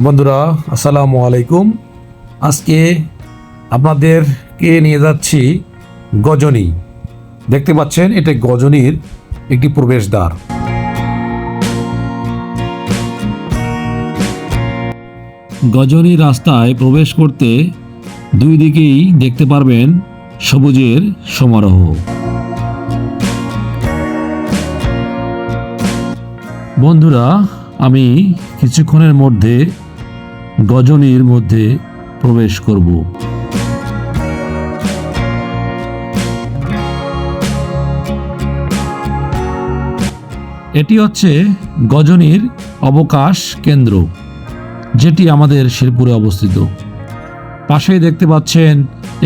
বন্ধুরা আসসালামু আলাইকুম। আজকে আপনাদেরকে নিয়ে যাচ্ছি গজনী। দেখতে পাচ্ছেন এটা গজনীর একটি প্রবেশদ্বার। গজনী রাস্তায় প্রবেশ করতে দুই দিকেই দেখতে পারবেন সবুজের সমারোহ। বন্ধুরা, আমি কিছুক্ষণের মধ্যে গজনীর মধ্যে প্রবেশ করব। এটি হচ্ছে গজনীর অবকাশ কেন্দ্র, যেটি আমাদের শেরপুরে অবস্থিত। পাশেই দেখতে পাচ্ছেন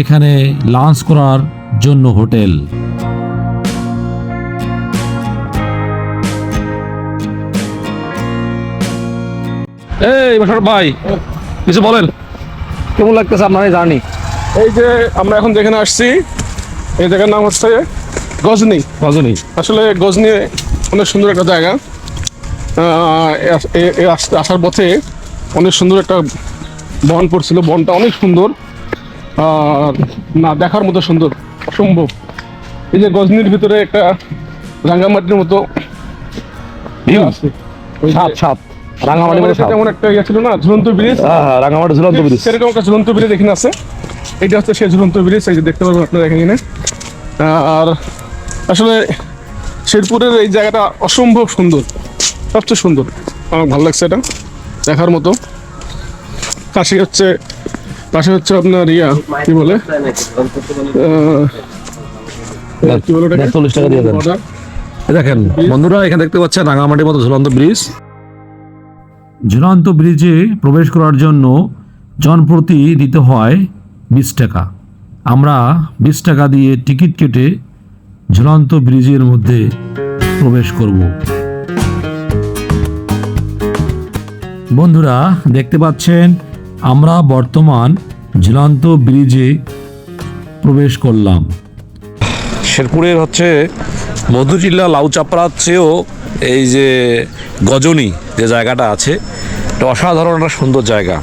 এখানে লাঞ্চ করার জন্য হোটেল। এই বসর ভাই, কিছু বলেন, কেমন লাগতেছে আপনার এই জার্নি? এই যে আমরা এখন যেখানে আসছি এই জায়গার নাম হচ্ছে গজনী। গজনী আসলে গজনী অনেক সুন্দর একটা জায়গা। আসার পথে অনেক সুন্দর একটা বন পড়ছিল, বনটা অনেক সুন্দর, না দেখার মতো সুন্দর, অসম্ভব। এই যে গজনীর ভিতরে একটা রাঙ্গামাটির মতো ভিউ আছে, সাত রাঙ্গামাটির মতো যেমন একটা ইয়ে ছিল না, ঝুলন্ত ব্রিজ। রাঙ্গামাটি ঝুলন্ত ব্রিজ, সেরকম একটা ঝুলন্ত ব্রিজ এখানে আছে। এটা হচ্ছে সেই ঝুলন্ত ব্রিজ, এই যে দেখতে পারবেন আপনারা এখানে। আর আসলে শেরপুরের এই জায়গাটা অসম্ভব সুন্দর, সবচেয়ে সুন্দর। আমার ভালো লাগছে এটা, দেখার মতো। পাশে হচ্ছে আপনার কি বলে, কি বলে ওটাকে? 40 টাকা দিয়ে দেন। দেখেন বন্ধুরা, এখানে দেখতে পাচ্ছেন রাঙ্গামাটির মতো ঝুলন্ত ব্রিজ। ঝুলন্ত ব্রিজে প্রবেশ করার জন্য জনপ্রতি দিতে হয় 20 টাকা। আমরা 20 টাকা দিয়ে টিকিট কেটে ঝুলন্ত ব্রিজের মধ্যে প্রবেশ করব। বন্ধুরা দেখতে পাচ্ছেন আমরা বর্তমান ঝুলন্ত ব্রিজে প্রবেশ করলাম। শেরপুরের হচ্ছে মধুচিল্লা লাউচাপড়ার চেয়েও এই যে গজনী যে জায়গাটা আছে, এটা অসাধারণ একটা সুন্দর জায়গা।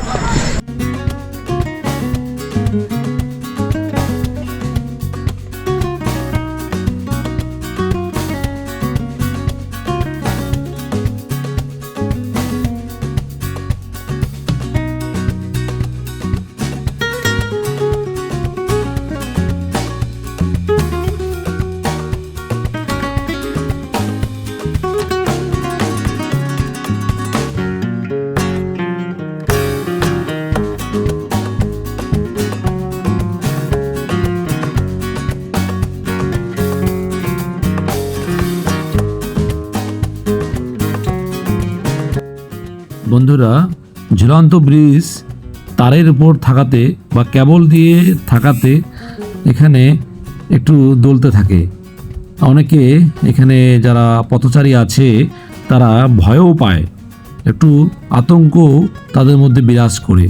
বন্ধুরা, ঝুলন্ত ব্রিজ তারের উপর থাকাতে বা কেবল দিয়ে থাকাতে এখানে একটু দোলতে থাকে। অনেকে এখানে যারা পথচারী আছে তারা ভয়ও পায়, একটু আতঙ্ক তাদের মধ্যে বিরাজ করে।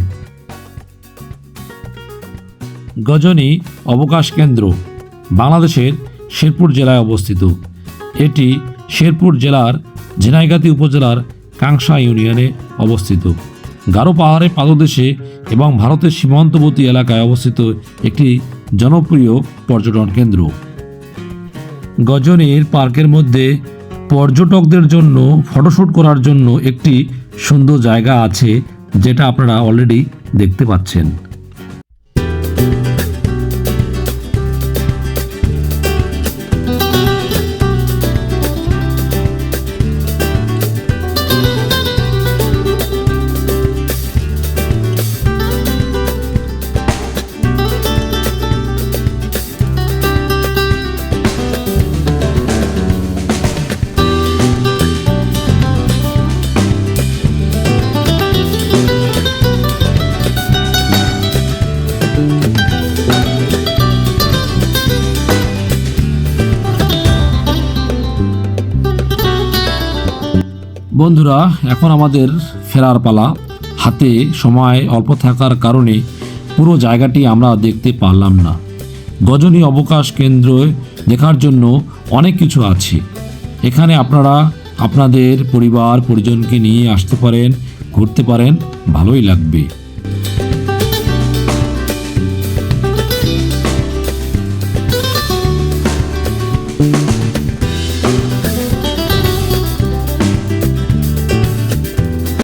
গজনী অবকাশ কেন্দ্র বাংলাদেশের শেরপুর জেলায় অবস্থিত। এটি শেরপুর জেলার ঝিনাইগাতি উপজেলার কাংসা ইউনিয়নে অবস্থিত। গারো পাহাড়ের পাদদেশে এবং ভারতের সীমান্তবর্তী এলাকায় অবস্থিত একটি জনপ্রিয় পর্যটন কেন্দ্র। গজনীর পার্কের মধ্যে পর্যটকদের জন্য ফটোশ্যুট করার জন্য একটি সুন্দর জায়গা আছে, যেটা আপনারা অলরেডি দেখতে পাচ্ছেন। বন্ধুরা, এখন আমাদের ফেরার পালা। হাতে সময় অল্প থাকার কারণে পুরো জায়গাটি আমরা দেখতে পারলাম না। গজনী অবকাশ কেন্দ্র দেখার জন্য অনেক কিছু আছে। এখানে আপনারা আপনাদের পরিবার পরিজনকে নিয়ে আসতে পারেন, ঘুরতে পারেন, ভালোই লাগবে।